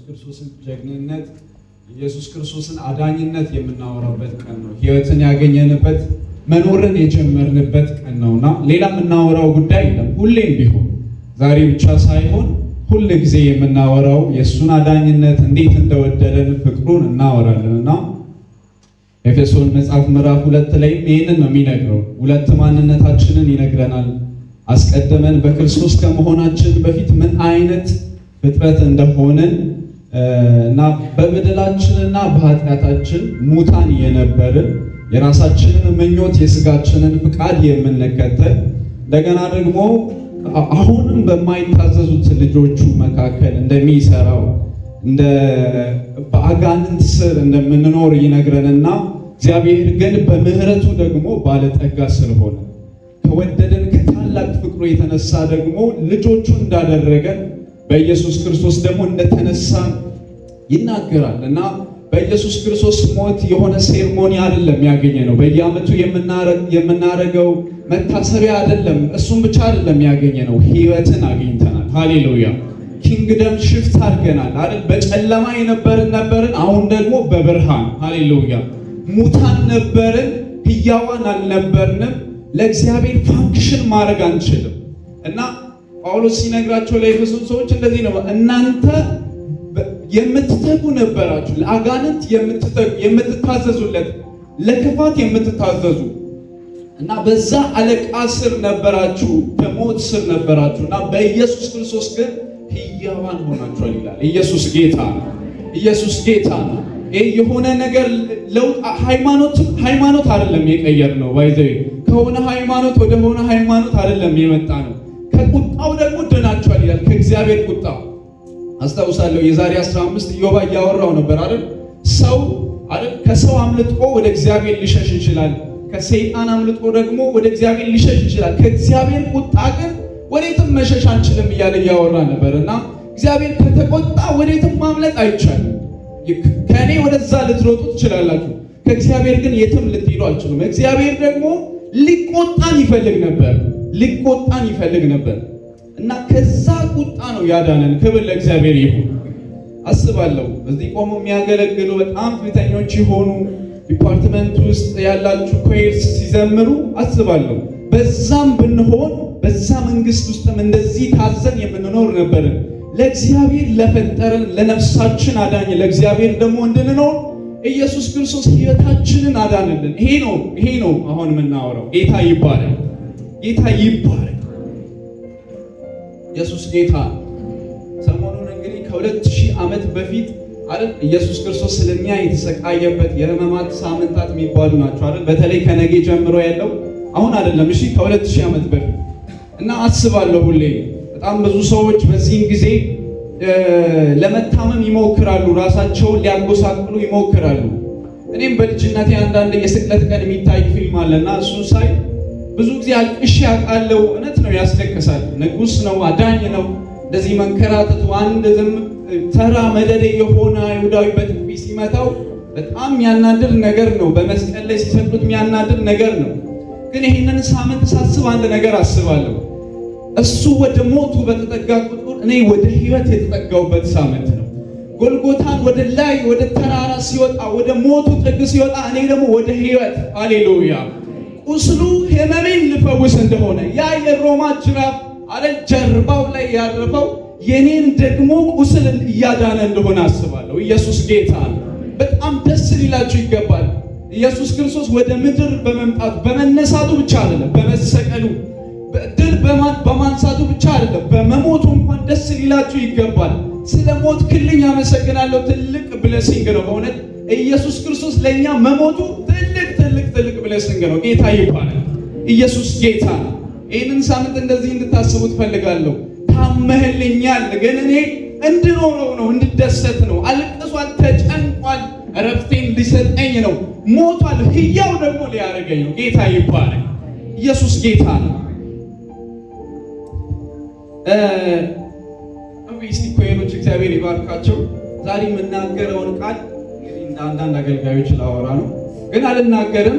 ክርስቶስን ጀግንነት ኢየሱስ ክርስቶስን አዳኝነት የምናወራበት ቀን ነው። ሕይወትን ያገኘንበት መኖርን የጀመርንበት ቀን ነውና ሌላ የምናወራው ጉዳይ የለም። ሁሌም ቢሆን ዛሬ ብቻ ሳይሆን ሁል ጊዜ የምናወራው የእሱን አዳኝነት እንዴት እንደወደደን ፍቅሩን እናወራለንና ኤፌሶን መጽሐፍ ምዕራፍ 2 ላይ ይህንን ነው የሚነግረው። ሁለት ማንነታችንን ይነግረናል። አስቀድመን በክርስቶስ ከመሆናችን በፊት ምን አይነት ፍጥረት እንደሆንን እና በበደላችንና በኃጢአታችን ሙታን የነበርን የራሳችንን ምኞት የስጋችንን ፍቃድ የምንከተል እንደገና ደግሞ አሁንም በማይታዘዙት ልጆቹ መካከል እንደሚሰራው እንደ በአጋንንት ስር እንደምንኖር ይነግረንና እግዚአብሔር ግን በምህረቱ ደግሞ ባለጠጋ ስለሆነ ከወደደን ከታላቅ ፍቅሩ የተነሳ ደግሞ ልጆቹ እንዳደረገን በኢየሱስ ክርስቶስ ደግሞ እንደተነሳ ይናገራል እና በኢየሱስ ክርስቶስ ሞት የሆነ ሴርሞኒ አይደለም ያገኘ ነው። በየዓመቱ የምናረገው መታሰቢያ አይደለም። እሱም ብቻ አይደለም ያገኘ ነው። ሕይወትን አግኝተናል። ሃሌሉያ! ኪንግደም ሽፍት አድርገናል አይደል? በጨለማ ነበርን፣ አሁን ደግሞ በብርሃን። ሃሌሉያ! ሙታን ነበርን፣ ሕያዋን አልነበርንም። ለእግዚአብሔር ፋንክሽን ማድረግ አንችልም እና ጳውሎስ ሲነግራቸው ለኤፌሶን ሰዎች እንደዚህ ነው፣ እናንተ የምትተጉ ነበራችሁ፣ ለአጋንንት የምትተጉ የምትታዘዙለት፣ ለክፋት የምትታዘዙ እና በዛ አለቃ ስር ነበራችሁ፣ በሞት ስር ነበራችሁ እና በኢየሱስ ክርስቶስ ግን ሕያዋን ሆናችኋል ይላል። ኢየሱስ ጌታ ነው። ኢየሱስ ጌታ ነው። ይሄ የሆነ ነገር ለውጥ ሃይማኖት አይደለም የቀየርነው። ባይዘይ ከሆነ ሃይማኖት ወደ ሆነ ሃይማኖት አይደለም የመጣ ነው። ከቁጣው ደግሞ ድናችኋል ይላል። ከእግዚአብሔር ቁጣ አስታውሳለሁ የዛሬ 15 ኢዮብ እያወራው ነበር አይደል? ሰው አይደል ከሰው አምልጦ ወደ እግዚአብሔር ሊሸሽ ይችላል። ከሰይጣን አምልጦ ደግሞ ወደ እግዚአብሔር ሊሸሽ ይችላል። ከእግዚአብሔር ቁጣ ግን ወዴትም መሸሽ አንችልም እያለ እያወራ ነበርና እግዚአብሔር ከተቆጣ ወዴትም ማምለጥ አይቻልም። ከኔ ወደዛ ልትሮጡ ትችላላችሁ፣ ከእግዚአብሔር ግን የትም ልትሄዱ አልችሉም። እግዚአብሔር ደግሞ ሊቆጣን ይፈልግ ነበር እና ከዛ ቁጣ ነው ያዳነን። ክብር ለእግዚአብሔር ይሁን። አስባለሁ እዚህ ቆሞ የሚያገለግሉ በጣም ፊተኞች የሆኑ ዲፓርትመንት ውስጥ ያላችሁ ኮይርስ ሲዘምሩ አስባለሁ በዛም ብንሆን በዛ መንግስት ውስጥም እንደዚህ ታዘን የምንኖር ነበርን። ለእግዚአብሔር ለፈጠረን ለነፍሳችን አዳኝ ለእግዚአብሔር ደግሞ እንድንኖር ኢየሱስ ክርስቶስ ሕይወታችንን አዳነልን። ይሄ ነው አሁን የምናወራው። ጌታ ይባረክ። ኢየሱስ ጌታ። ሰሞኑን እንግዲህ ከ2000 ዓመት በፊት አይደል ኢየሱስ ክርስቶስ ስለኛ የተሰቃየበት የሕማማት ሳምንታት የሚባሉ ናቸው አይደል? በተለይ ከነገ ጀምሮ ያለው አሁን አይደለም፣ እሺ ከ2000 ዓመት በፊት እና አስባለሁ ሁሌ በጣም ብዙ ሰዎች በዚህም ጊዜ ለመታመም ይሞክራሉ፣ ራሳቸውን ሊያጎሳቅሉ ይሞክራሉ። እኔም በልጅነቴ አንዳንድ የስቅለት ቀን የሚታይ ፊልም አለና እሱ ሳይ ብዙ ጊዜ አልቅሼ አውቃለሁ። እውነት ነው፣ ያስለቅሳል። ንጉሥ ነው፣ አዳኝ ነው። እንደዚህ መንከራተቱ አንድ ተራ መደዴ የሆነ አይሁዳዊ በጥፊ ሲመታው በጣም የሚያናድር ነገር ነው። በመስቀል ላይ ሲሰቅሉት የሚያናድር ነገር ነው። ግን ይህንን ሳምንት ሳስብ አንድ ነገር አስባለሁ። እሱ ወደ ሞቱ በተጠጋ ቁጥር እኔ ወደ ሕይወት የተጠጋውበት ሳምንት ነው። ጎልጎታን ወደ ላይ ወደ ተራራ ሲወጣ ወደ ሞቱ ጥግ ሲወጣ እኔ ደግሞ ወደ ሕይወት። ሃሌሉያ! ቁስሉ ሕመሜን ልፈውስ እንደሆነ ያ የሮማ ጅራፍ አይደል ጀርባው ላይ ያረፈው የኔን ደግሞ ቁስል እያዳነ እንደሆነ አስባለሁ። ኢየሱስ ጌታ ነው። በጣም ደስ ሊላችሁ ይገባል። ኢየሱስ ክርስቶስ ወደ ምድር በመምጣቱ በመነሳቱ ብቻ አይደለም፣ በመሰቀሉ ድል በማንሳቱ ብቻ አይደለም፣ በመሞቱ እንኳን ደስ ሊላችሁ ይገባል። ስለ ሞት ክልኝ አመሰግናለሁ። ትልቅ ብለሲንግ ነው በእውነት ኢየሱስ ክርስቶስ ለኛ መሞቱ ትልቅ ብለሲንግ ነው። ጌታ ይባላል። ኢየሱስ ጌታ ነው። ይህንን ሳምንት እንደዚህ እንድታስቡ ትፈልጋለሁ። ታመህልኛል፣ ግን እኔ እንድኖረው ነው፣ እንድደሰት ነው። አልቅሷል፣ ተጨንቋል፣ እረፍቴን ሊሰጠኝ ነው። ሞቷል፣ ሕያው ደግሞ ሊያደርገኝ ነው። ጌታ ይባላል። ኢየሱስ ጌታ ነው። እስቲ ኮይሮች እግዚአብሔር ይባርካቸው። ዛሬ የምናገረውን ቃል እንግዲህ እንደ አንዳንድ አገልጋዮች ላወራ ነው፣ ግን አልናገርም።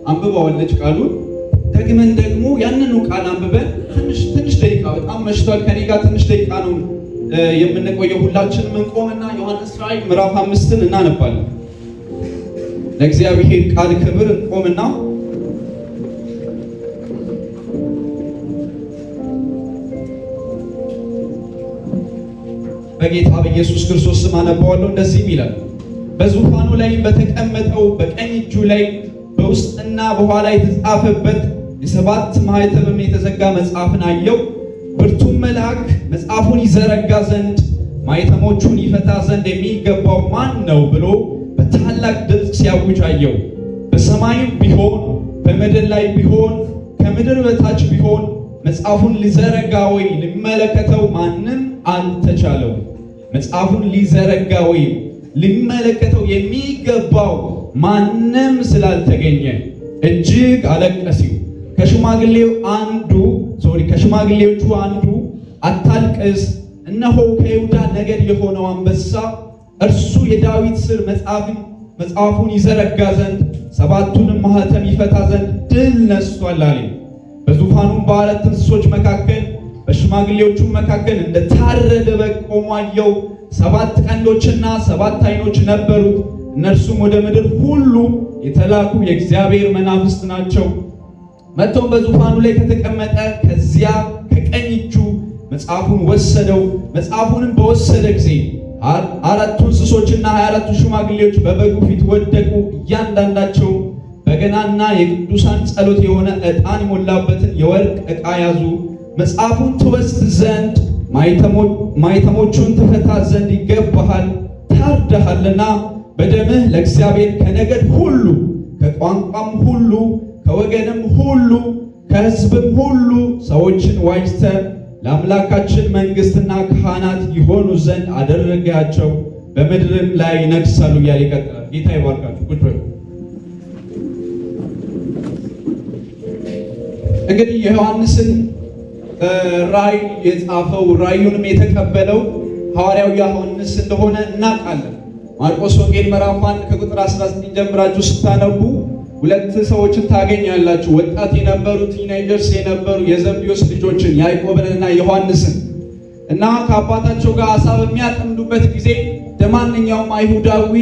አንብባዋለች ቃሉን ደግመን ደግሞ ያንኑ ቃል አንብበን ትንሽ ደቂቃ በጣም መሽቷል። ከኔ ጋር ትንሽ ደቂቃ ነው የምንቆየው ሁላችንም እንቆምና ዮሐንስ ራእይ ምዕራፍ 5ን እናነባለን። ለእግዚአብሔር ቃል ክብር እንቆምና በጌታ በኢየሱስ ክርስቶስ ስም አነባዋለሁ። እንደዚህ ይላል። በዙፋኑ ላይ በተቀመጠው በቀኝ እጁ ላይ በውስጥና በኋላ የተጻፈበት የሰባት ማኅተምም የተዘጋ መጽሐፍን አየሁ። ብርቱም መልአክ መጽሐፉን ይዘረጋ ዘንድ ማኅተሞቹን ይፈታ ዘንድ የሚገባው ማን ነው ብሎ በታላቅ ድምፅ ሲያውጅ አየሁ። በሰማይም ቢሆን በምድር ላይ ቢሆን ከምድር በታች ቢሆን መጽሐፉን ሊዘረጋ ወይ ሊመለከተው ማንም አልተቻለው። መጽሐፉን ሊዘረጋ ወይ ሊመለከተው የሚገባው ማንም ስላልተገኘ እጅግ አለቀስሁ። ከሽማግሌዎቹ አንዱ አታልቅስ፣ እነሆ ከይሁዳ ነገድ የሆነው አንበሳ እርሱ የዳዊት ሥር መጽሐፉን ይዘረጋ ዘንድ ሰባቱንም ማኅተም ይፈታ ዘንድ ድል ነስቷል አለኝ። በዙፋኑም በአራት እንስሶች መካከል በሽማግሌዎቹ መካከል እንደ ታረደ በግ ቆሞ አየሁ። 7 ቀንዶችና 7 ዓይኖች ነበሩት። እነርሱም ወደ ምድር ሁሉ የተላኩ የእግዚአብሔር መናፍስት ናቸው። መጥቶም በዙፋኑ ላይ ከተቀመጠ ከዚያ ከቀኝ እጁ መጽሐፉን ወሰደው። መጽሐፉንም በወሰደ ጊዜ 4 እንስሶችና 24 ሽማግሌዎች በበጉ ፊት ወደቁ። እያንዳንዳቸው በገናና የቅዱሳን ጸሎት የሆነ ዕጣን የሞላበትን የወርቅ ዕቃ ያዙ። መጽሐፉን ትወስድ ዘንድ ማኅተሞቹን ትፈታ ዘንድ ይገባሃል፣ ታርደሃልና በደምህ ለእግዚአብሔር ከነገድ ሁሉ ከቋንቋም ሁሉ ከወገንም ሁሉ ከሕዝብም ሁሉ ሰዎችን ዋጅተህ ለአምላካችን መንግሥትና ካህናት ይሆኑ ዘንድ አደረጋቸው፣ በምድርም ላይ ይነግሣሉ እያለ ይቀጥላል። ጌታ ይባርካችሁ። ቁጭ በሉ። እንግዲህ የዮሐንስን ራእይ የጻፈው ራእዩንም የተቀበለው ሐዋርያው ዮሐንስ እንደሆነ እናውቃለን። ማርቆስ ወንጌል ምዕራፍ 1 ከቁጥር 19 ጀምራችሁ ስታነቡ 2 ሰዎችን ታገኛላችሁ። ወጣት የነበሩ ቲኔጀርስ የነበሩ የዘብዴዎስ ልጆችን ያዕቆብንና ዮሐንስን እና ከአባታቸው ጋር አሳ በሚያጠምዱበት ጊዜ እንደማንኛውም አይሁዳዊ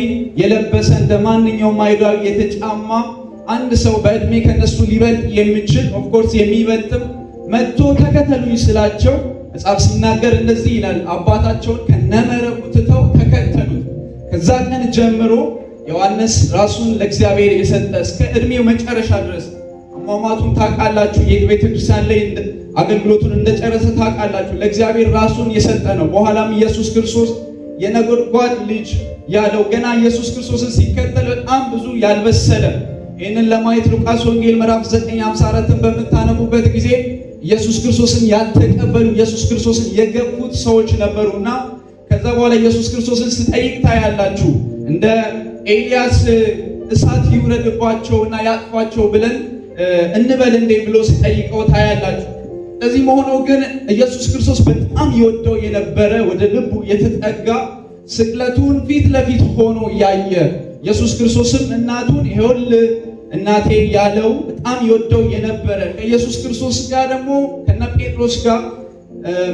የለበሰ እንደማንኛውም አይሁዳዊ የተጫማ አንድ ሰው በእድሜ ከነሱ ሊበልጥ የሚችል ኦፍኮርስ የሚበልጥም መጥቶ ተከተሉኝ ስላቸው መጽሐፍ ሲናገር እንደዚህ ይላል። አባታቸውን ከነመረቁ ትተው ተከተሉት። ከዛ ቀን ጀምሮ ዮሐንስ ራሱን ለእግዚአብሔር የሰጠ እስከ እድሜው መጨረሻ ድረስ አሟሟቱን ታውቃላችሁ። የቤተ ክርስቲያን ላይ አገልግሎቱን እንደጨረሰ ታውቃላችሁ። ለእግዚአብሔር ራሱን የሰጠ ነው። በኋላም ኢየሱስ ክርስቶስ የነጎድጓድ ልጅ ያለው ገና ኢየሱስ ክርስቶስን ሲከተል በጣም ብዙ ያልበሰለ ይህንን ለማየት ሉቃስ ወንጌል ምዕራፍ 9:54ን በምታነቡበት ጊዜ ኢየሱስ ክርስቶስን ያልተቀበሉ ኢየሱስ ክርስቶስን የገፉት ሰዎች ነበሩና ከዛ በኋላ ኢየሱስ ክርስቶስን ስጠይቅ ታያላችሁ። እንደ ኤልያስ እሳት ይውረድባቸውና ያጥፏቸው ብለን እንበል እንዴ ብሎ ሲጠይቀው ታያላችሁ። ስለዚህ መሆኑ ግን ኢየሱስ ክርስቶስ በጣም ይወደው የነበረ ወደ ልቡ የተጠጋ ስቅለቱን ፊት ለፊት ሆኖ ያየ ኢየሱስ ክርስቶስም እናቱን ይኸውልህ እናቴ ያለው በጣም ይወደው የነበረ ከኢየሱስ ክርስቶስ ጋር ደግሞ ከነ ጴጥሮስ ጋር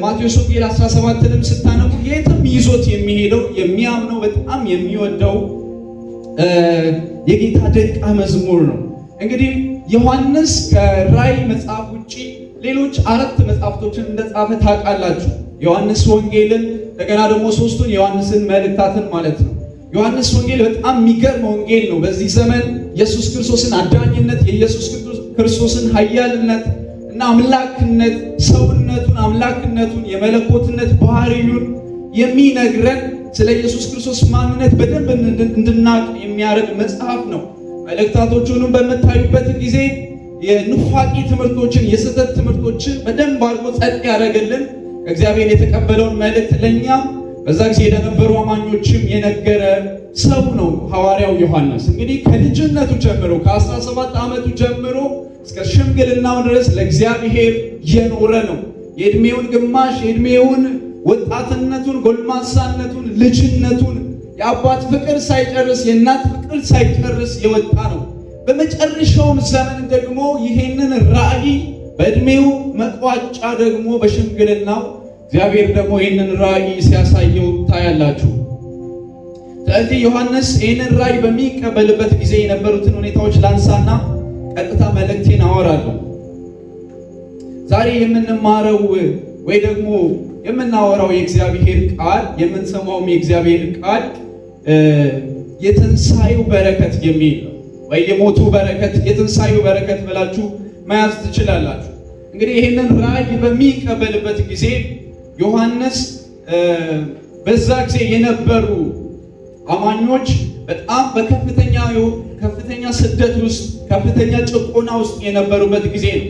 ማቴዎስ ወንጌል 17ንም ስታነቡ የትም ይዞት የሚሄደው የሚያምነው በጣም የሚወደው የጌታ ደቀ መዝሙር ነው። እንግዲህ ዮሐንስ ከራእይ መጽሐፍ ውጪ ሌሎች 4 መጽሐፍቶችን እንደጻፈ ታውቃላችሁ። ዮሐንስ ወንጌልን እንደገና ደግሞ 3ቱን የዮሐንስን መልእክታትን ማለት ነው። ዮሐንስ ወንጌል በጣም የሚገርም ወንጌል ነው። በዚህ ዘመን ኢየሱስ ክርስቶስን አዳኝነት፣ የኢየሱስ ክርስቶስን ኃያልነት እና አምላክነት፣ ሰውነቱን፣ አምላክነቱን፣ የመለኮትነት ባህሪውን የሚነግረን ስለ ኢየሱስ ክርስቶስ ማንነት በደንብ እንድናቅ የሚያደርግ መጽሐፍ ነው። መልእክታቶቹንም በምታዩበት ጊዜ የኑፋቂ ትምህርቶችን፣ የስህተት ትምህርቶችን በደንብ አድርጎ ጸጥ ያደረገልን ከእግዚአብሔር የተቀበለውን መልእክት ለእኛም በዛ ጊዜ ለነበሩ አማኞችም የነገረ ሰው ነው ሐዋርያው ዮሐንስ። እንግዲህ ከልጅነቱ ጀምሮ ከ17 ዓመቱ ጀምሮ እስከ ሽምግልናው ድረስ ለእግዚአብሔር የኖረ ነው። የእድሜውን ግማሽ የእድሜውን ወጣትነቱን፣ ጎልማሳነቱን፣ ልጅነቱን የአባት ፍቅር ሳይጨርስ የእናት ፍቅር ሳይጨርስ የወጣ ነው። በመጨረሻውም ዘመን ደግሞ ይሄንን ራእይ በእድሜው መቋጫ ደግሞ በሽምግልናው እግዚአብሔር ደግሞ ይህንን ራእይ ሲያሳየው ታያላችሁ። ስለዚህ ዮሐንስ ይህንን ራእይ በሚቀበልበት ጊዜ የነበሩትን ሁኔታዎች ላንሳና ቀጥታ መልእክቴን አወራለሁ። ዛሬ የምንማረው ወይ ደግሞ የምናወራው የእግዚአብሔር ቃል የምንሰማውም የእግዚአብሔር ቃል የትንሣኤው በረከት የሚል ነው። ወይ የሞቱ በረከት የትንሣኤው በረከት ብላችሁ መያዝ ትችላላችሁ። እንግዲህ ይህንን ራእይ በሚቀበልበት ጊዜ ዮሐንስ በዛ ጊዜ የነበሩ አማኞች በጣም በከፍተኛ ስደት ውስጥ ከፍተኛ ጭቆና ውስጥ የነበሩበት ጊዜ ነው።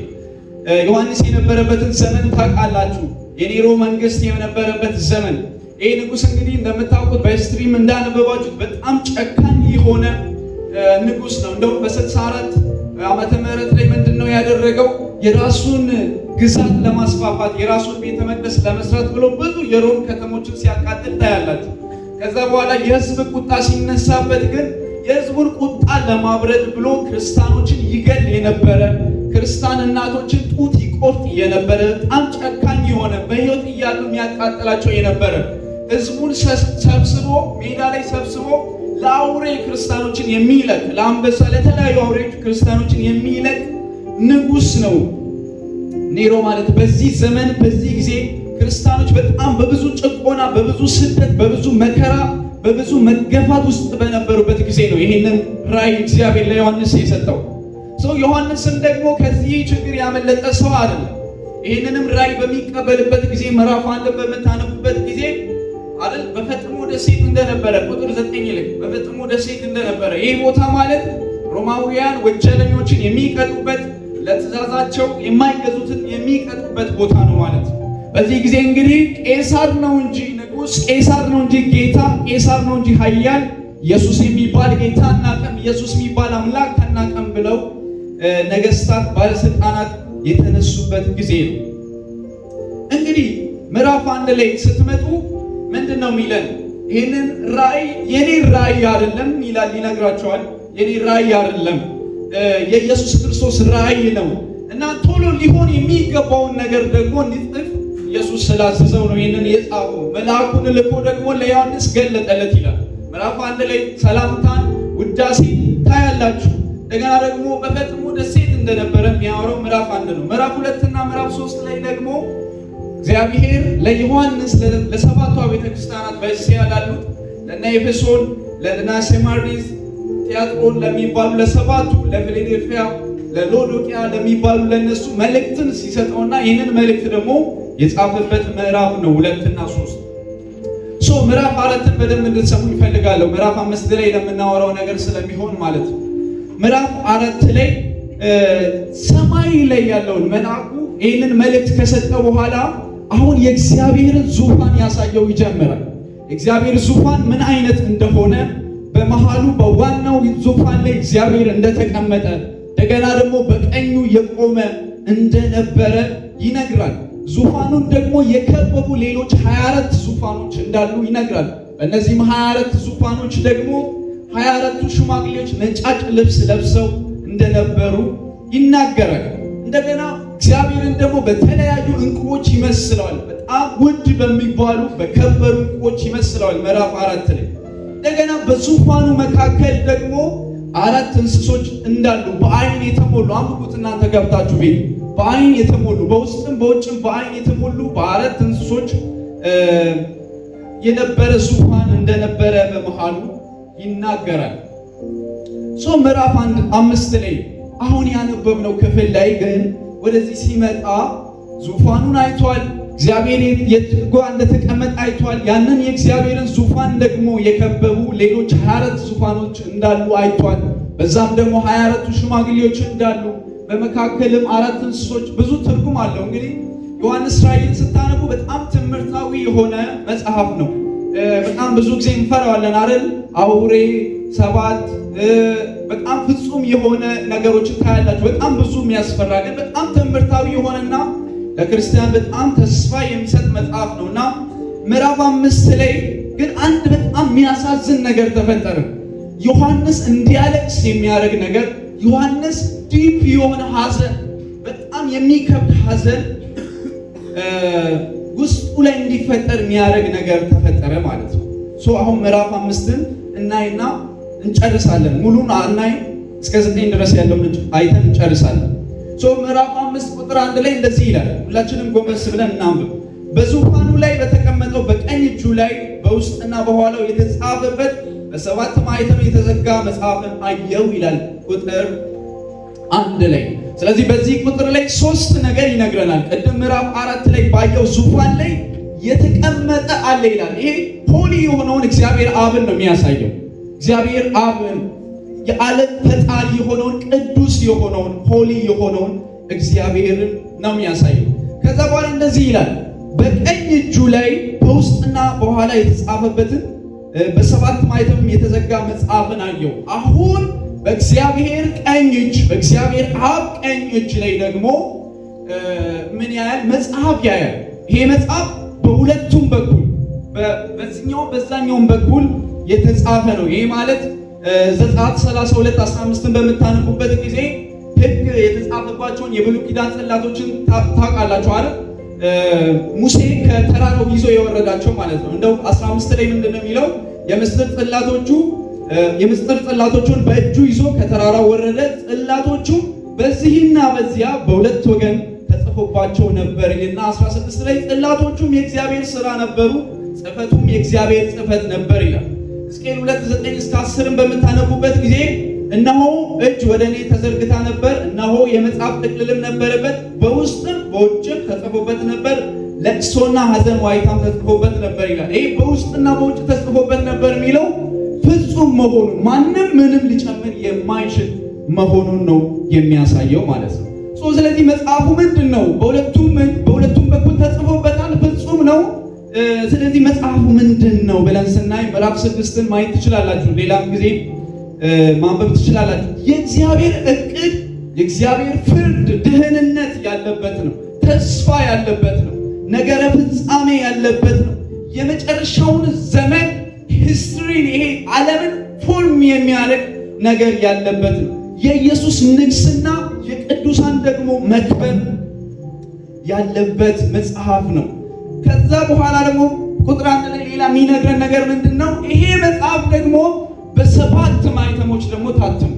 ዮሐንስ የነበረበትን ዘመን ታውቃላችሁ። የኔሮ መንግስት የነበረበት ዘመን። ይህ ንጉሥ እንግዲህ እንደምታውቁት በስትሪም እንዳነበባችሁት በጣም ጨካኝ የሆነ ንጉሥ ነው። እንደውም በ64 ዓመተ ምህረት ላይ ምንድነው ያደረገው? የራሱን ግዛት ለማስፋፋት የራሱን ቤተ መቅደስ ለመስራት ብሎ ብዙ የሮም ከተሞችን ሲያቃጥል ታያላችሁ። ከዛ በኋላ የህዝብ ቁጣ ሲነሳበት ግን የህዝቡን ቁጣ ለማብረድ ብሎ ክርስቲያኖችን ይገል የነበረ፣ ክርስቲያን እናቶችን ጡት ይቆርጥ የነበረ፣ በጣም ጨካኝ የሆነ በህይወት እያሉ የሚያቃጥላቸው የነበረ፣ ህዝቡን ሰብስቦ ሜዳ ላይ ሰብስቦ ለአውሬ ክርስቲያኖችን የሚለቅ፣ ለአንበሳ ለተለያዩ አውሬዎች ክርስቲያኖችን የሚለቅ ንጉሥ ነው ኔሮ ማለት። በዚህ ዘመን በዚህ ጊዜ ክርስቲያኖች በጣም በብዙ ጭቆና፣ በብዙ ስደት፣ በብዙ መከራ፣ በብዙ መገፋት ውስጥ በነበሩበት ጊዜ ነው ይህንን ራእይ እግዚአብሔር ለዮሐንስ የሰጠው። ዮሐንስም ደግሞ ከዚህ ችግር ያመለጠ ሰው አይደለም። ይህንንም ራእይ በሚቀበልበት ጊዜ ምዕራፍ 1 በምታነቡበት ጊዜ አይደል በፈጥሞ ደሴት እንደነበረ ቁጥር 9 ላይ በፈጥሞ ደሴት እንደነበረ፣ ይህ ቦታ ማለት ሮማውያን ወንጀለኞችን የሚቀጡበት፣ ለትእዛዛቸው የማይገዙትን የሚቀጡበት ቦታ ነው ማለት ነው። በዚህ ጊዜ እንግዲህ ቄሳር ነው እንጂ ንጉሥ፣ ቄሳር ነው እንጂ ጌታ፣ ቄሳር ነው እንጂ ኃያል፣ ኢየሱስ የሚባል ጌታ አናውቅም፣ ኢየሱስ የሚባል አምላክ አናውቅም ብለው ነገስታት፣ ባለስልጣናት የተነሱበት ጊዜ ነው። እንግዲህ ምዕራፍ 1 ላይ ስትመጡ ምንድነው የሚለን? ይህንን ራእይ የኔ ራእይ አይደለም ይላል፣ ይነግራቸዋል። የኔ ራእይ አይደለም የኢየሱስ ክርስቶስ ራእይ ነው እና ቶሎ ሊሆን የሚገባውን ነገር ደግሞ እንዲጽፍ ኢየሱስ ስላዘዘው ነው ይህንን የጻፈው። መልአኩን ልኮ ደግሞ ለዮሐንስ ገለጠለት ይላል። ምዕራፍ 1 ላይ ሰላምታን ውዳሴ ታያላችሁ። እንደገና ደግሞ በፈጥሞ ደሴት እንደነበረ የሚያወራው ምዕራፍ 1 ነው። ምዕራፍ 2 እና ምዕራፍ 3 ላይ ደግሞ እግዚአብሔር ለዮሐንስ ለሰባቱ ቤተ ክርስቲያናት በእስያ ላሉት ለእነ ኤፌሶን፣ ለእነ ሰማርዲስ፣ ቲያጥሮን ለሚባሉ ለሰባቱ፣ ለፊላዴልፊያ፣ ለሎዶቅያ ለሚባሉ ለነሱ መልእክትን ሲሰጠውና ይህንን መልእክት ደግሞ የጻፈበት ምዕራፍ ነው 2 እና 3። ምዕራፍ 4ን በደንብ እንድትሰሙ ይፈልጋለሁ። ምዕራፍ 5 ላይ ለምናወራው ነገር ስለሚሆን ማለት ነው። ምዕራፍ 4 ላይ ሰማይ ላይ ያለውን መልአኩ ይህንን መልእክት ከሰጠ በኋላ አሁን የእግዚአብሔርን ዙፋን ያሳየው ይጀምራል። የእግዚአብሔር ዙፋን ምን አይነት እንደሆነ በመሃሉ በዋናው ዙፋን ላይ እግዚአብሔር እንደተቀመጠ እንደገና ደግሞ በቀኙ የቆመ እንደነበረ ይነግራል። ዙፋኑን ደግሞ የከበቡ ሌሎች 24 ዙፋኖች እንዳሉ ይነግራል። በእነዚህም 24 ዙፋኖች ደግሞ 24ቱ ሽማግሌዎች ነጫጭ ልብስ ለብሰው እንደነበሩ ይናገራል። እንደገና እግዚአብሔርን ደግሞ በተለያዩ ዕንቁዎች ይመስለዋል። በጣም ውድ በሚባሉ በከበሩ ዕንቁዎች ይመስለዋል ምዕራፍ 4 ላይ። እንደገና በዙፋኑ መካከል ደግሞ 4 እንስሶች እንዳሉ በአይን የተሞሉ አንብቡት እናንተ ገብታችሁ ቤት በአይን የተሞሉ በውስጥም በውጭም በአይን የተሞሉ በ4 እንስሶች የነበረ ዙፋን እንደነበረ በመሃሉ ይናገራል። ምዕራፍ 5 ላይ አሁን ያነበብነው ክፍል ላይ ግን ወደዚህ ሲመጣ ዙፋኑን አይቷል። እግዚአብሔር የት ጋር እንደተቀመጠ አይቷል። ያንን የእግዚአብሔርን ዙፋን ደግሞ የከበቡ ሌሎች 24 ዙፋኖች እንዳሉ አይቷል። በዛም ደግሞ 24ቱ ሽማግሌዎች እንዳሉ በመካከልም 4 እንስሶች ብዙ ትርጉም አለው። እንግዲህ ዮሐንስ ራእይን ስታነቡ በጣም ትምህርታዊ የሆነ መጽሐፍ ነው። በጣም ብዙ ጊዜ እንፈራዋለን አይደል? አውሬ 7 በጣም ፍጹም የሆነ ነገሮችን ታያላችሁ። በጣም ብዙ የሚያስፈራ ግን በጣም ትምህርታዊ የሆነና ለክርስቲያን በጣም ተስፋ የሚሰጥ መጽሐፍ ነውና ምዕራፍ 5 ላይ ግን አንድ በጣም የሚያሳዝን ነገር ተፈጠረ። ዮሐንስ እንዲያለቅስ የሚያደርግ ነገር፣ ዮሐንስ ዲፕ የሆነ ሐዘን፣ በጣም የሚከብድ ሐዘን ውስጡ ላይ እንዲፈጠር የሚያደርግ ነገር ተፈጠረ ማለት ነው። አሁን ምዕራፍ 5ን እናይና እንጨርሳለን። ሙሉን አናይ እስከ 9 ድረስ ያለውን አይተን እንጨርሳለን። ምዕራፍ 5 ቁጥር 1 ላይ እንደዚህ ይላል። ሁላችንም ጎንበስ ብለን እናንብብ። በዙፋኑ ላይ በተቀመጠው በቀኝ እጁ ላይ በውስጥና በኋላው የተጻፈበት በሰባት ማኅተም የተዘጋ መጽሐፍን አየሁ ይላል ቁጥር 1 ላይ። ስለዚህ በዚህ ቁጥር ላይ 3 ነገር ይነግረናል። ቅድም ምዕራፍ 4 ላይ ባየው ዙፋን ላይ የተቀመጠ አለ ይላል። ይሄ ሆሊ የሆነውን እግዚአብሔር አብን ነው የሚያሳየው። እግዚአብሔር አብን የዓለም ፈጣሪ የሆነውን ቅዱስ የሆነውን ሆሊ የሆነውን እግዚአብሔርን ነው የሚያሳየው። ከዛ በኋላ እንደዚህ ይላል፣ በቀኝ እጁ ላይ በውስጥና በኋላ የተጻፈበትን በሰባት ማኅተም የተዘጋ መጽሐፍን አየሁ። አሁን በእግዚአብሔር ቀኝ እጅ በእግዚአብሔር አብ ቀኝ እጅ ላይ ደግሞ ምን ያያል? መጽሐፍ ያያል። ይሄ መጽሐፍ በሁለቱም በኩል በዚህኛው በዛኛውም በኩል የተጻፈ ነው። ይሄ ማለት ዘጸአት 32:15ን በምታነቡበት ጊዜ ሕግ የተጻፈባቸውን የብሉይ ኪዳን ጽላቶችን ታውቃላችሁ አይደል? ሙሴ ከተራራው ይዞ የወረዳቸው ማለት ነው። እንደው 15 ላይ ምንድነው የሚለው? የምስጢር ጽላቶቹን በእጁ ይዞ ከተራራው ወረደ። ጽላቶቹ በዚህና በዚያ በሁለት ወገን ተጽፎባቸው ነበር እና 16 ላይ ጽላቶቹም የእግዚአብሔር ሥራ ነበሩ፣ ጽሕፈቱም የእግዚአብሔር ጽሕፈት ነበር ይላል። ሕዝቅኤል 2:9-10ን በምታነቡበት ጊዜ እነሆ እጅ ወደ እኔ ተዘርግታ ነበር፣ እነሆ የመጽሐፍ ጥቅልልም ነበረበት፣ በውስጥም በውጭም ተጽፎበት ነበር፣ ለቅሶና ሐዘን ዋይታም ተጽፎበት ነበር ይላል። ይሄ በውስጥና በውጭ ተጽፎበት ነበር የሚለው ፍጹም መሆኑን ማንም ምንም ሊጨምር የማይችል መሆኑን ነው የሚያሳየው ማለት ነው። ስለዚህ መጽሐፉ ምንድን ነው? በሁለቱም በኩል ተጽፎበታል፣ ፍጹም ነው። ስለዚህ መጽሐፉ ምንድን ነው ብለን ስናይ ምዕራፍ 6ን ማየት ትችላላችሁ፣ ሌላም ጊዜ ማንበብ ትችላላችሁ። የእግዚአብሔር እቅድ፣ የእግዚአብሔር ፍርድ፣ ድህንነት ያለበት ነው። ተስፋ ያለበት ነው። ነገረ ፍጻሜ ያለበት ነው። የመጨረሻውን ዘመን ሂስትሪን፣ ይሄ ዓለምን ፎርም የሚያደርግ ነገር ያለበት ነው። የኢየሱስ ንግስና፣ የቅዱሳን ደግሞ መክበር ያለበት መጽሐፍ ነው። ከዛ በኋላ ደግሞ ቁጥር 1 ላይ ሌላ የሚነግረን ነገር ምንድን ነው? ይሄ መጽሐፍ ደግሞ በሰባት ማኅተሞች ደግሞ ታትሟል።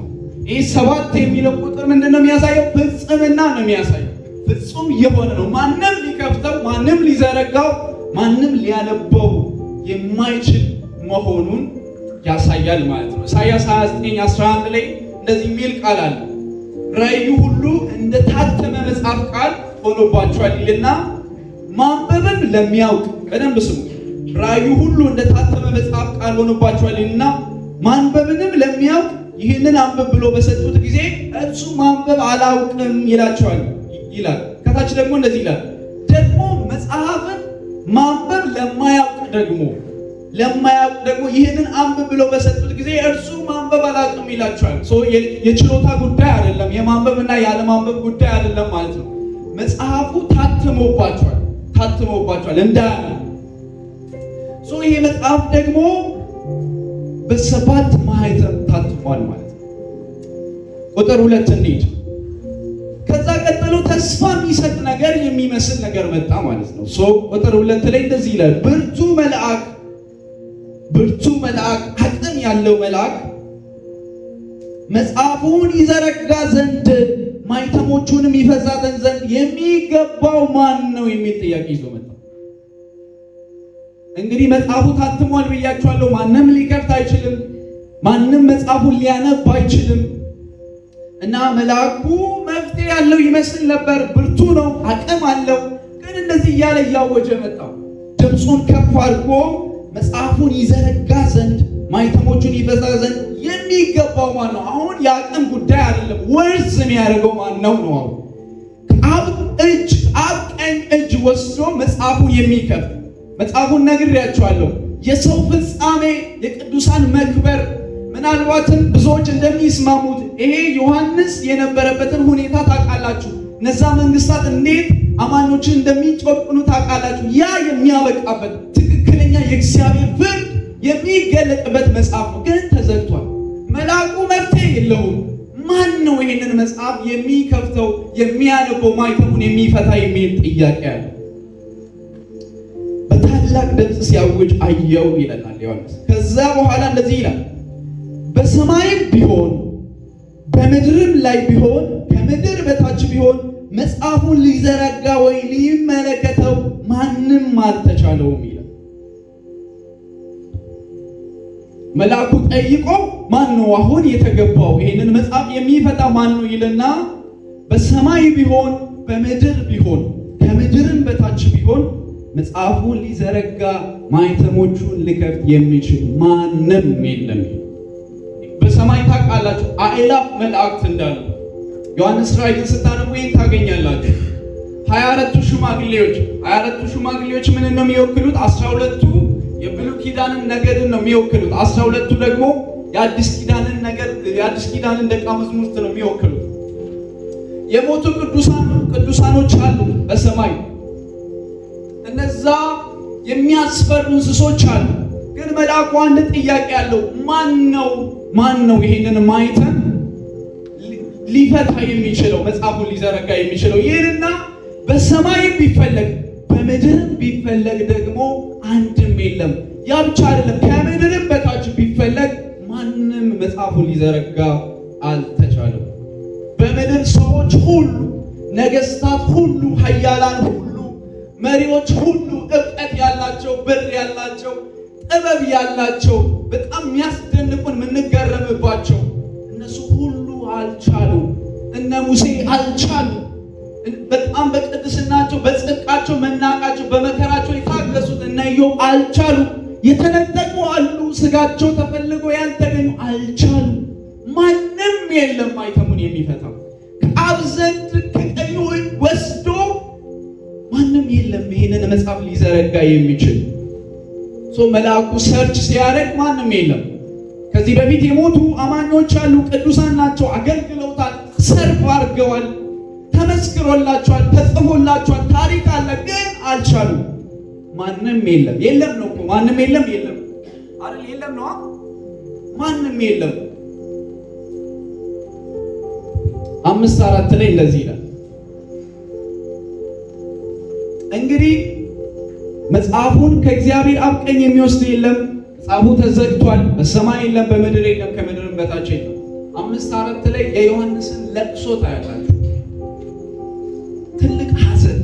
ይህ 7 የሚለው ቁጥር ምንድን ነው የሚያሳየው? ፍጽምና ነው የሚያሳየው። ፍጹም የሆነ ነው። ማንም ሊከፍተው፣ ማንም ሊዘረጋው፣ ማንም ሊያነበው የማይችል መሆኑን ያሳያል ማለት ነው። ኢሳይያስ 29:11 ላይ እንደዚህ የሚል ቃል አለ። ራእዩ ሁሉ እንደታተመ መጽሐፍ ቃል ሆኖባቸዋል ይልና ማንበብም ለሚያውቅ፣ በደንብ ስሙ፣ ራእዩ ሁሉ እንደታተመ መጽሐፍ ቃል ሆኖባቸዋል ይልና ማንበብንም ለሚያውቅ ይህንን አንብብ ብሎ በሰጡት ጊዜ እሱ ማንበብ አላውቅም ይላቸዋል ይላል። ከታች ደግሞ እንደዚህ ይላል፣ ደግሞ መጽሐፍን ማንበብ ለማያውቅ ደግሞ ይህንን አንብብ ብሎ በሰጡት ጊዜ እርሱ ማንበብ አላውቅም ይላቸዋል። የችሎታ ጉዳይ አይደለም፣ የማንበብና ያለማንበብ ጉዳይ አይደለም ማለት ነው። መጽሐፉ ታትሞባቸዋል እንዳያምን። ይሄ መጽሐፍ ደግሞ በሰባት ማኅተም ታትሟል ማለት ነው። ቁጥር 2 እንሂድ። ከዛ ቀጥሎ ተስፋ የሚሰጥ ነገር የሚመስል ነገር መጣ ማለት ነው። ቁጥር 2 ላይ እንደዚህ ይላል፣ ብርቱ መልአክ አቅም ያለው መልአክ መጽሐፉን ይዘረጋ ዘንድ ማኅተሞቹንም ይፈታተን ዘንድ የሚገባው ማን ነው የሚል ጥያቄ ይዞ መጣ። እንግዲህ መጽሐፉ ታትሟል ብያችኋለሁ። ማንም ሊከፍት አይችልም። ማንም መጽሐፉን ሊያነብ አይችልም። እና መልአኩ መፍትሄ ያለው ይመስል ነበር። ብርቱ ነው፣ አቅም አለው። ግን እንደዚህ እያለ እያወጀ መጣ። ድምፁን ከፍ አድርጎ መጽሐፉን ይዘረጋ ዘንድ ማኅተሞቹን ይፈታ ዘንድ የሚገባው ማን ነው? አሁን የአቅም ጉዳይ አይደለም። ወርዝ የሚያደርገው ማን ነው ነው? አብ ቀኝ እጅ ወስዶ መጽሐፉን የሚከፍት መጽሐፉን ነግሬያቸዋለሁ። የሰው ፍጻሜ፣ የቅዱሳን መክበር፣ ምናልባትም ብዙዎች እንደሚስማሙት ይሄ ዮሐንስ የነበረበትን ሁኔታ ታውቃላችሁ። እነዛ መንግስታት እንዴት አማኞችን እንደሚጨቁኑ ታውቃላችሁ። ያ የሚያበቃበት ትክክለኛ የእግዚአብሔር ፍርድ የሚገለጥበት መጽሐፍ ነው፣ ግን ተዘግቷል። መልአኩ መፍትሄ የለውም። ማን ነው ይሄንን መጽሐፍ የሚከፍተው፣ የሚያነበው፣ ማኅተሙን የሚፈታ የሚል ጥያቄ አለ። በታላቅ ድምፅ ሲያውጅ አየው ይለናል ዮሐንስ። ከዛ በኋላ እንደዚህ ይላል፣ በሰማይም ቢሆን በምድርም ላይ ቢሆን ከምድር በታች ቢሆን መጽሐፉን ሊዘረጋ ወይ ሊመለከተው ማንም አልተቻለውም ይላል። መልአኩ ጠይቆ ማን ነው አሁን የተገባው ይሄንን መጽሐፍ የሚፈታ ማን ነው ይልና በሰማይ ቢሆን በምድር ቢሆን ከምድርም በታች ቢሆን መጽሐፉን ሊዘረጋ ማኅተሞቹን ሊከፍት የሚችል ማንም የለም። በሰማይ ታውቃላችሁ አእላፍ መላእክት እንዳሉ ዮሐንስ ራእይን ስታነቡ ይህን ታገኛላችሁ። 24ቱ ሽማግሌዎች ምንን ነው የሚወክሉት? 12ቱ የብሉይ ኪዳንን ነገድን ነው የሚወክሉት። 12ቱ ደግሞ የአዲስ ኪዳንን ደቀ መዛሙርት ነው የሚወክሉት። የሞቱ ቅዱሳኖች አሉ በሰማይ። እነዛ የሚያስፈሩ እንስሶች አሉ። ግን መልአኩ አንድ ጥያቄ ያለው ማን ነው ይሄንን ማኅተም ሊፈታ የሚችለው መጽሐፉን ሊዘረጋ የሚችለው? ይህንና በሰማይ ቢፈለግ በምድር ቢፈለግ ደግሞ አንድም የለም። ያ ብቻ አይደለም፣ ከምድርም በታች ቢፈለግ ማንም መጽሐፉን ሊዘረጋ አልተቻለም። በምድር ሰዎች ሁሉ፣ ነገስታት ሁሉ፣ ኃያላን ሁሉ፣ መሪዎች ሁሉ፣ እውቀት ያላቸው፣ ብር ያላቸው፣ ጥበብ ያላቸው፣ በጣም የሚያስደንቁን የምንገረምባቸው እነሱ ሁሉ አልቻሉ። እነ ሙሴ አልቻሉ። በጣም በቅድስናቸው በጽድቃቸው መናቃቸው በመከራቸው የታገሱት እነ ኢዮብ አልቻሉ። የተነጠቁ አሉ፣ ስጋቸው ተፈልጎ ያልተገኙ አልቻሉ። ማንም የለም ማኅተሙን የሚፈታው ከአብ ዘንድ ከቀኙ ወስዶ ማንም የለም ይህንን መጽሐፍ ሊዘረጋ የሚችል። መልአኩ ሰርች ሲያደርግ ማንም የለም። ከዚህ በፊት የሞቱ አማኞች አሉ፣ ቅዱሳን ናቸው፣ አገልግለውታል፣ ሰርፍ አድርገዋል፣ ተመስክሮላቸዋል፣ ተጽፎላቸዋል፣ ታሪክ አለ፣ ግን አልቻሉም። ማንም የለም። የለም ነው እኮ ማንም የለም አይደል? የለም ነው ማንም የለም። 5:4 ላይ እንደዚህ ይላል፣ እንግዲህ መጽሐፉን ከእግዚአብሔር አብ ቀኝ የሚወስድ የለም፣ መጽሐፉ ተዘግቷል፣ በሰማይ የለም፣ በምድር የለም፣ ከምድርም በታች የለም። 5:4 ላይ የዮሐንስን ለቅሶ ታያላችሁ። ትልቅ ሐዘን፣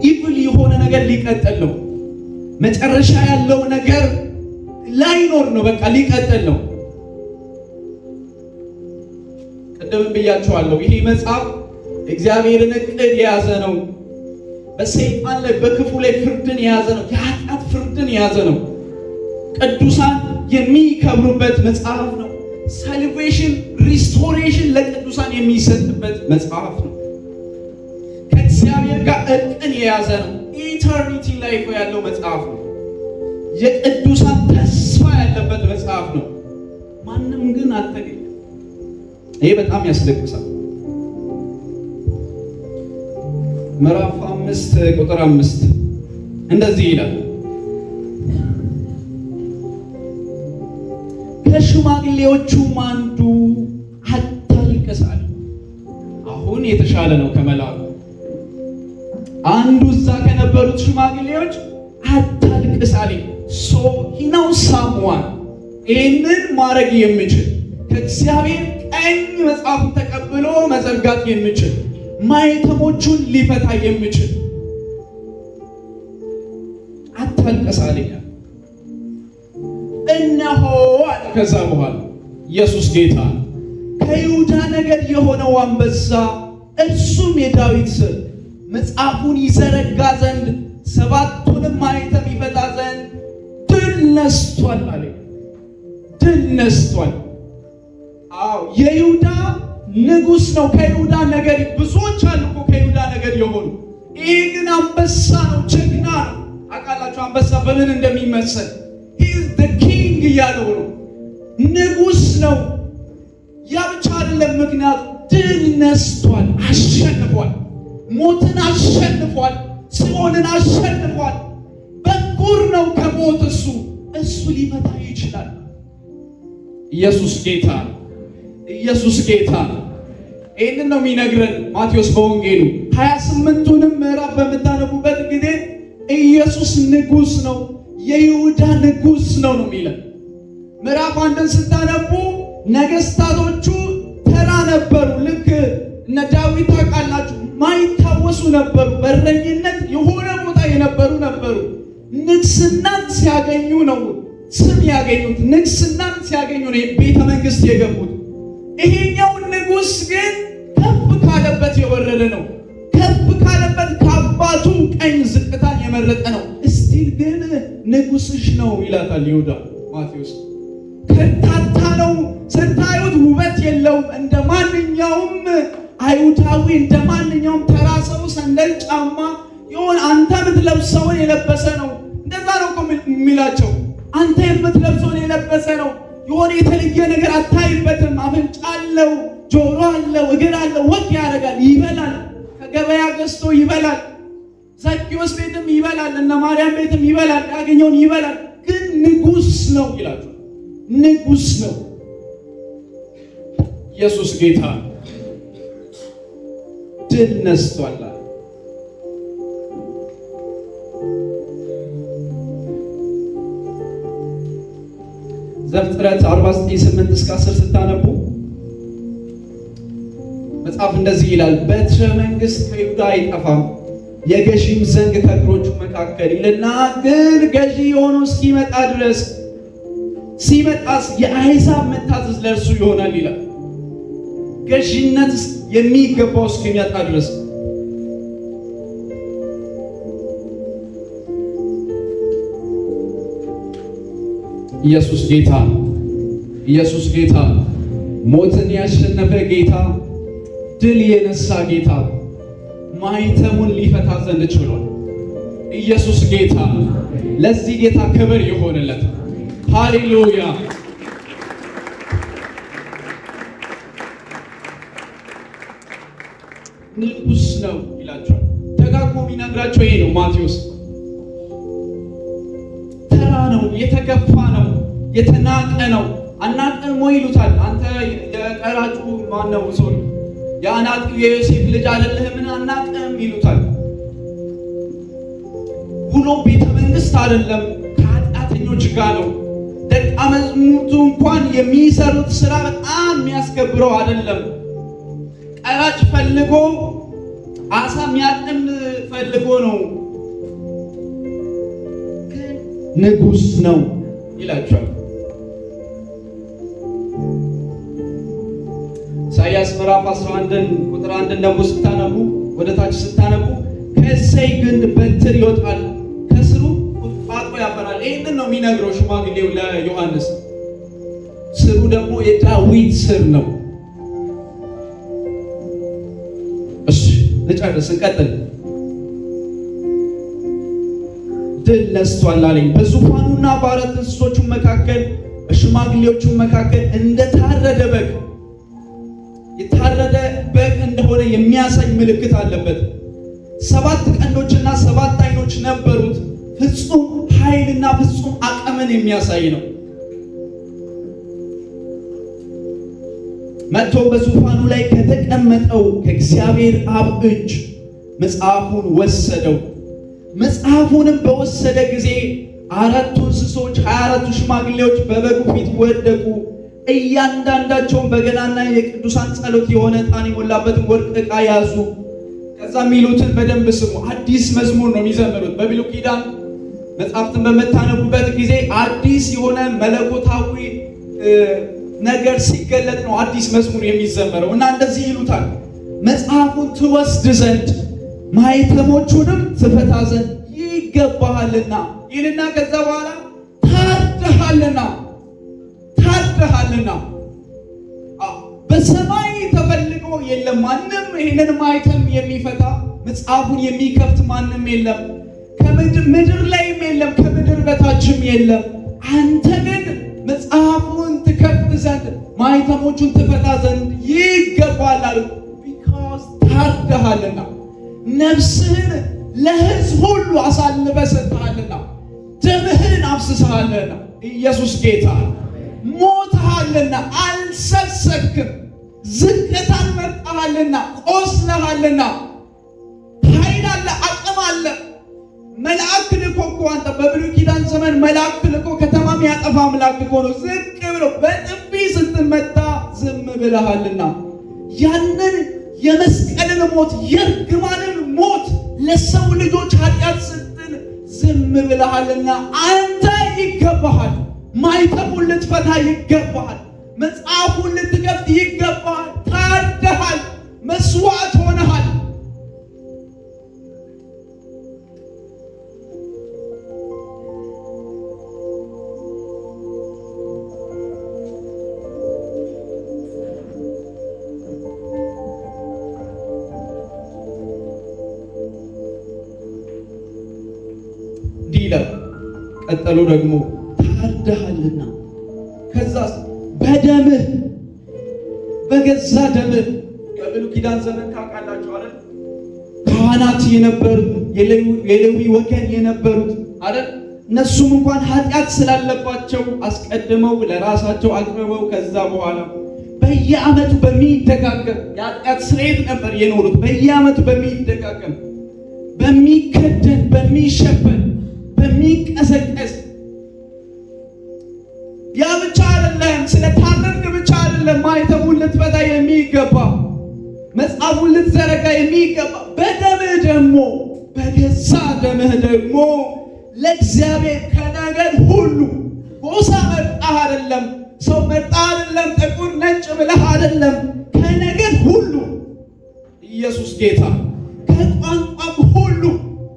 ኢቭል የሆነ ነገር ሊቀጥል ነው። መጨረሻ ያለው ነገር ላይኖር ነው። በቃ ሊቀጥል ነው። ቅድም ብያችኋለሁ፣ ይሄ መጽሐፍ እግዚአብሔርን ዕቅድ የያዘ ነው። በሰይጣን ላይ በክፉ ላይ ፍርድን የያዘ ነው። የኃጢአት ፍርድን የያዘ ነው። ቅዱሳን የሚከብሩበት መጽሐፍ ነው። ሳልቬሽን ሪስቶሬሽን ለቅዱሳን የሚሰጥበት መጽሐፍ ነው። ከእግዚአብሔር ጋር ዕቅድን የያዘ ነው። ኢተርኒቲ ላይፍ ያለው መጽሐፍ ነው። የቅዱሳን ተስፋ ያለበት መጽሐፍ ነው። ማንም ግን አልተገኘም። ይሄ በጣም ያስለቅሳል። ምዕራፍ 5 ቁጥር 5 እንደዚህ ይላል፣ ከሽማግሌዎቹም አንዱ አታልቅስ አለ። አሁን የተሻለ ነው ከመልአኩ። አንዱ እዛ ከነበሩት ሽማግሌዎች አታልቅስ አለ። ሶ ሂናው ሳምዋን ይህንን ማድረግ የሚችል ከእግዚአብሔር ቀኝ መጽሐፉን ተቀብሎ መዘርጋት የሚችል ማኅተሞቹን ሊፈታ የሚችል አታልቅስ አለኝ። እነሆ አለ። ከዛ በኋላ ኢየሱስ ጌታ ከይሁዳ ነገድ የሆነው አንበሳ እርሱም የዳዊት ስር መጽሐፉን ይዘረጋ ዘንድ ሰባቱንም ማኅተም ይፈታ ዘንድ ድል ነስቷል አለ። ድል ነስቷል። አዎ የይሁዳ ንጉሥ ነው። ከይሁዳ ነገድ ብዙዎች አሉ እኮ ከይሁዳ ነገድ የሆኑ። ይህ ግን አንበሳ ነው፣ ጀግና ነው። አቃላችሁ አንበሳ በምን እንደሚመሰል he is the king እያለው ነው። ንጉሥ ነው። ያ ብቻ አይደለም፣ ምክንያቱ ድል ነስቷል፣ አሸንፏል። ሞትን አሸንፏል፣ ሲኦልን አሸንፏል። በኩር ነው ከሞት እሱ ሊፈታ ይችላል። ኢየሱስ ጌታ ነው። ኢየሱስ ጌታ ነው። ይህንን ነው የሚነግረን ማቴዎስ በወንጌሉ 28ቱንም ምዕራፍ በምታነቡበት ጊዜ ኢየሱስ ንጉሥ ነው፣ የይሁዳ ንጉሥ ነው የሚለን። ምዕራፍ 1ን ስታነቡ ነገስታቶቹ ተራ ነበሩ። ልክ እነ ዳዊት ታውቃላችሁ፣ ማይታወሱ ነበሩ። በረኝነት የሆነ ቦታ የነበሩ ነበሩ። ንግስናን ሲያገኙ ነው ስም ያገኙት። ንግስናን ሲያገኙ ነው ቤተ መንግስት የገቡት። ይሄኛው ንጉሥ ግን ከፍ ካለበት የወረደ ነው። ከፍ ካለበት ከአባቱ ቀኝ ዝቅታን የመረጠ ነው። እስቲል ግን ንጉሥሽ ነው ይላታል ይሁዳ ማቴዎስ። ከርታታ ነው ስታዩት፣ ውበት የለውም። እንደ ማንኛውም አይሁዳዊ እንደ ማንኛውም ተራ ሰው ሰንደል ጫማ የሆነ አንተ የምትለብሰውን የለበሰ ነው። እንደዛ ነው እኮ የሚላቸው። አንተ የምትለብሰውን የለበሰ ነው። የሆነ የተለየ ነገር አታይበትም። አፍንጫ አለው፣ ጆሮ አለው፣ እግር አለው፣ ወግ ያደርጋል፣ ይበላል፣ ከገበያ ገዝቶ ይበላል፣ ዘኪዎስ ቤትም ይበላል፣ እነ ማርያም ቤትም ይበላል፣ ያገኘውን ይበላል። ግን ንጉሥ ነው ይላቸው። ንጉሥ ነው። ኢየሱስ ጌታ ድል ነስቷል። ዘፍጥረት 49:8-10 ስታነቡ መጽሐፍ እንደዚህ ይላል፣ በትረ መንግሥት ከይሁዳ አይጠፋም፣ የገዢም ዘንግ ከእግሮቹ መካከል ይልና፣ ግን ገዢ ሆኖ እስኪመጣ ድረስ ሲመጣስ የአሕዛብ መታዘዝ ለእርሱ ይሆናል ይላል። ገዢነት የሚገባው እስኪመጣ ድረስ ኢየሱስ ጌታ፣ ኢየሱስ ጌታ፣ ሞትን ያሸነፈ ጌታ፣ ድል የነሳ ጌታ ማኅተሙን ሊፈታ ዘንድ ችሏል። ኢየሱስ ጌታ፣ ለዚህ ጌታ ክብር ይሆንለት። ሃሌሉያ። ንጉሥ ነው ይላቸዋል። ደጋግሞ የሚነግራቸው ይሄ ነው ማቴዎስ። ተራ ነው፣ የተገፋ ነው፣ የተናቀ ነው። አናቅም ወይ ይሉታል። አንተ የቀራጩ ማነው ሰው የአናጢው የዮሴፍ ልጅ አይደለህምን? አናቅም ይሉታል። ውሎ ቤተ መንግስት አይደለም፣ ከኃጢአተኞች ጋር ነው። ደቀ መዛሙርቱ እንኳን የሚሰሩት ስራ በጣም የሚያስከብረው አይደለም። ቀራጭ ፈልጎ አሳ የሚያጥም ፈልጎ ነው። ንጉሥ ነው ይላቸዋል። ኢሳይያስ ምዕራፍ 11 ቁጥር 1 ደግሞ ስታነቡ ወደ ታች ስታነቡ ከእሴይ ግንድ በትር ይወጣል፣ ከስሩ ቁጥቋጦ ያፈራል። ይህንን ነው የሚነግረው ሽማግሌው ለዮሐንስ። ስሩ ደግሞ የዳዊት ስር ነው። እሺ ልጨርስ፣ እንቀጥል። ድል ነስቷል አለኝ። በዙፋኑና በአራት እንስሶቹ መካከል በሽማግሌዎቹ መካከል እንደታረደ በግ፣ የታረደ በግ እንደሆነ የሚያሳይ ምልክት አለበት። 7 ቀንዶችና 7 ዓይኖች ነበሩት። ፍጹም ኃይልና ፍጹም አቅምን የሚያሳይ ነው። መጥቶ በዙፋኑ ላይ ከተቀመጠው ከእግዚአብሔር አብ እጅ መጽሐፉን ወሰደው። መጽሐፉንም በወሰደ ጊዜ 4 እንስሶች 24 ሽማግሌዎች በበጉ ፊት ወደቁ። እያንዳንዳቸውን በገናና የቅዱሳን ጸሎት የሆነ ዕጣን የሞላበትን ወርቅ ዕቃ ያዙ። ከዛ የሚሉትን በደንብ ስሙ። አዲስ መዝሙር ነው የሚዘምሩት። በብሉይ ኪዳን መጽሐፍትን በምታነቡበት ጊዜ አዲስ የሆነ መለኮታዊ ነገር ሲገለጥ ነው አዲስ መዝሙር የሚዘመረው እና እንደዚህ ይሉታል፣ መጽሐፉን ትወስድ ዘንድ ማኅተሞቹንም ትፈታ ዘንድ ይገባሃልና ይልና ከዛ በኋላ ታርደሃልና በሰማይ ተፈልጎ የለም ማንም ይሄንን ማኅተም የሚፈታ መጽሐፉን የሚከፍት ማንም የለም። ከምድር ላይም የለም፣ ከምድር በታችም የለም። አንተ ግን መጽሐፉን ትከፍት ዘንድ ማኅተሞቹን ትፈታ ዘንድ ይገባል አሉ። ቢካዝ ታርደሃልና፣ ነፍስህን ለሕዝብ ሁሉ አሳልፈህ ሰጥተሃልና፣ ደምህን አፍስሰሃልና፣ ኢየሱስ ጌታ ሞትሃልና፣ አልሰሰክም፣ ዝቅታን መርጠሃልና፣ ቆስለሃልና፣ ኃይል አለ፣ አቅም አለ። መልአክ ልኮ እኮ አንተ በብሉይ ኪዳን ዘመን መልአክ ልኮ ከተማም ያጠፋ አምላክ እኮ ነው። ዝቅ ብሎ በጥፊ ስትመታ ዝም ብለሃልና ያንን የመስቀልን ሞት የርግማንን ሞት ለሰው ልጆች ኃጢአት ስትል ዝም ብለሃልና አንተ ይገባሃል። ማይተሙን ልትፈታ ይገባሃል። መጽሐፉን ልትከፍት ይገባሃል። ታርደሃል፣ መስዋዕት ሆነሃል። ቀጠሉ ደግሞ ታርደሃልና ከዛስ በደምህ በገዛ ደምህ በብሉይ ኪዳን ዘመን ታውቃላችሁ አይደል? ካህናት የነበሩት የሌዊ ወገን የነበሩት አይደል? እነሱም እንኳን ኃጢአት ስላለባቸው አስቀድመው ለራሳቸው አቅርበው ከዛ በኋላ በየዓመቱ በሚደጋገም የኃጢአት ስርየት ነበር የኖሩት። በየዓመቱ በሚደጋገም በሚከደን በሚሸፈን በሚቀሰቀስ ያ ብቻ አይደለም። ስለታረድክ ብቻ አይደለም ማይተሙን ልትፈታ የሚገባ መጽሐፉን ልትዘረጋ የሚገባ በደምህ ደግሞ በገዛ ደምህ ደግሞ ለእግዚአብሔር ከነገድ ሁሉ ጎሳ መርጠህ አይደለም፣ ሰው መርጠህ አይደለም፣ ጥቁር ነጭ ብለህ አይደለም፣ ከነገድ ሁሉ ኢየሱስ ጌታ ከቋንቋም ሁሉ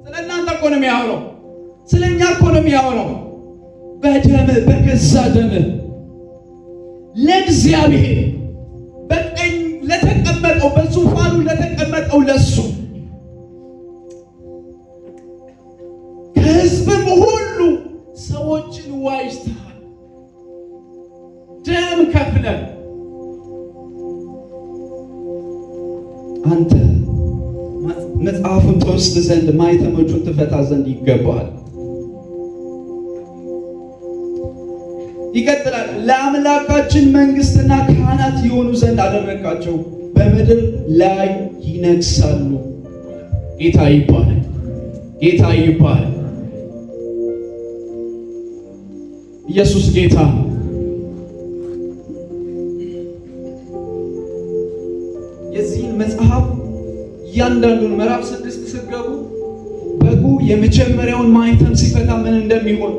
ስለ እናንተ እኮ ነው የሚያወራው። ስለኛ እኮ ነው የሚያወራው። በደምህ በገዛ ደምህ ለእግዚአብሔር በቀኝ ለተቀመጠው በዙፋኑ ለተቀመጠው ለሱ ከሕዝብም ሁሉ ሰዎችን ዋጅተሃል። ደም ከፍለህ አንተ መጽሐፉን ትወስድ ዘንድ ማኅተሞቹን ትፈታ ዘንድ ይገባሃል። ይቀጥላል። ለአምላካችን መንግሥትና ካህናት የሆኑ ዘንድ አደረጋቸው፣ በምድር ላይ ይነግሳሉ። ጌታ ይባላል። ጌታ ይባላል። ኢየሱስ ጌታ ነው። የዚህን መጽሐፍ እያንዳንዱን ምዕራፍ 6 ስትገቡ በጉ የመጀመሪያውን ማኅተም ሲፈታ ምን እንደሚሆን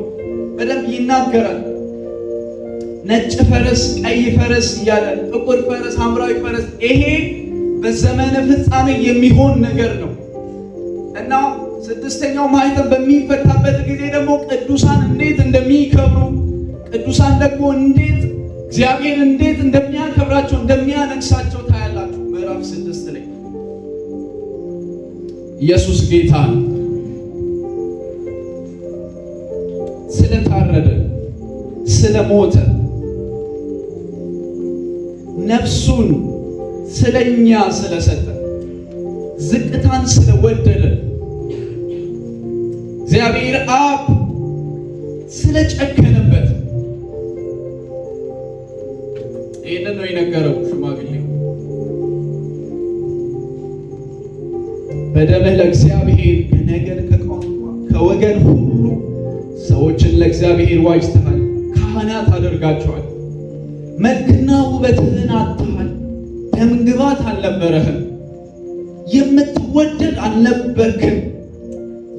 በደንብ ይናገራል። ነጭ ፈረስ፣ ቀይ ፈረስ እያለ ጥቁር ፈረስ፣ ሐምራዊ ፈረስ፣ ይሄ በዘመነ ፍጻሜ የሚሆን ነገር ነው እና ስድስተኛው ማኅተም በሚፈታበት ጊዜ ደግሞ ቅዱሳን እንዴት እንደሚከብሩ፣ ቅዱሳን ደግሞ እንዴት እግዚአብሔር እንዴት እንደሚያከብራቸው እንደሚያነግሳቸው ታያላችሁ። ምዕራፍ 6 ላይ ኢየሱስ ጌታ ነው። ስለታረደ ስለሞተ ነፍሱን ስለኛ ስለሰጠ ዝቅታን ስለወደደ እግዚአብሔር አብ ስለጨከነበት ይህንን ነው የነገረው ሽማግሌው። በደምህ ለእግዚአብሔር ከነገድ ከቋንቋ ከወገን ሁሉ ሰዎችን ለእግዚአብሔር ዋጅተሃል፣ ካህናት አደርጋቸዋል። መልክና ውበትህን አጥተሃል። ደምግባት አልነበረህም። የምትወደድ አልነበርክም።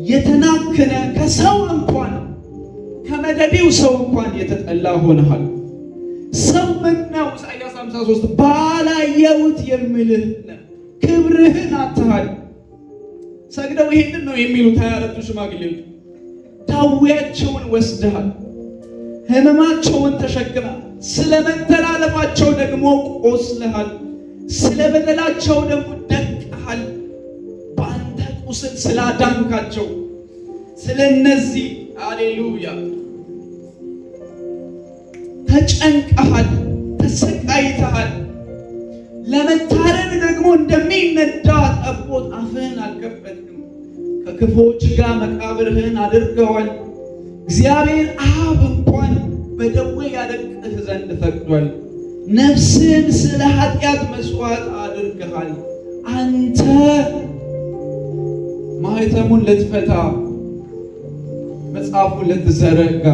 የተናክነ ከሰው እንኳን ከመደዴው ሰው እንኳን የተጠላ ሆነሃል። ሰው ምነው ኢሳይያስ 53 ባላየሁት የሚልህ ክብርህን አጥተሃል። ሰግደው ይሄንን ነው የሚሉት 24ቱ ሽማግሌዎች። ደዌያቸውን ወስደሃል፣ ሕመማቸውን ተሸክመሃል። ስለ መተላለፋቸው ደግሞ ቆስለሃል፣ ስለ በደላቸው ደግሞ ደቅሃል። በአንተ ቁስል ስላዳንካቸው ስለ እነዚህ ሃሌሉያ ተጨንቀሃል፣ ተሰቃይተሃል። ለመታረድ ደግሞ እንደሚነዳ ጠቦት አፍህን አልከፈትክም። ከክፉዎች ጋር መቃብርህን አድርገዋል። እግዚአብሔር አብ እንኳን በደዌ ያደቅህ ዘንድ ፈቅዷል። ነፍስን ስለ ኃጢአት መስዋዕት አድርገሃል። አንተ ማኅተሙን ልትፈታ መጽሐፉን ልትዘረጋ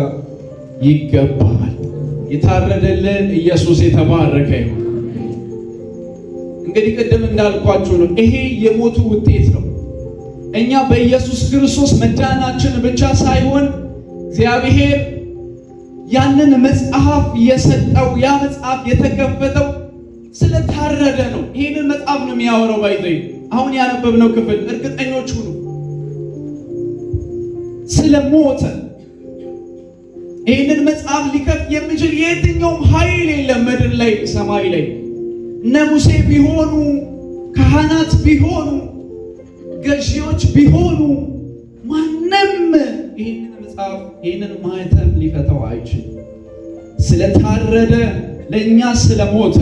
ይገባል። የታረደልን ኢየሱስ የተባረከ ይሁን። እንግዲህ ቅድም እንዳልኳችሁ ነው፣ ይሄ የሞቱ ውጤት ነው። እኛ በኢየሱስ ክርስቶስ መዳናችን ብቻ ሳይሆን እግዚአብሔር ያንን መጽሐፍ የሰጠው ያ መጽሐፍ የተከፈተው ስለታረደ ነው። ይሄንን መጽሐፍ ነው የሚያወራው። ባይዘይ አሁን ያነበብነው ክፍል እርግጠኞች ሁኑ ስለሞተ። ይህንን መጽሐፍ ሊከፍት የሚችል የትኛውም ኃይል የለም ምድር ላይ ሰማይ ላይ። እነ ሙሴ ቢሆኑ፣ ካህናት ቢሆኑ፣ ገዢዎች ቢሆኑ ማንም ይህንን መጽሐፍ ይህንን ማህተም ሊፈታው አይችልም። ስለታረደ ለእኛ ስለሞተ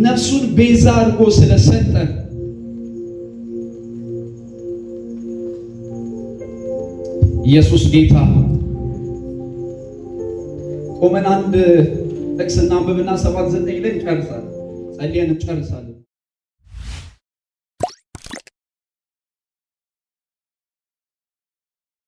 ነፍሱን ቤዛ አድርጎ ስለሰጠ ኢየሱስ ጌታ። ቆመን አንድ ጥቅስ እናንብብና 7:9 ላይ እንጨርሳለን። ጸልየን እንጨርሳለን።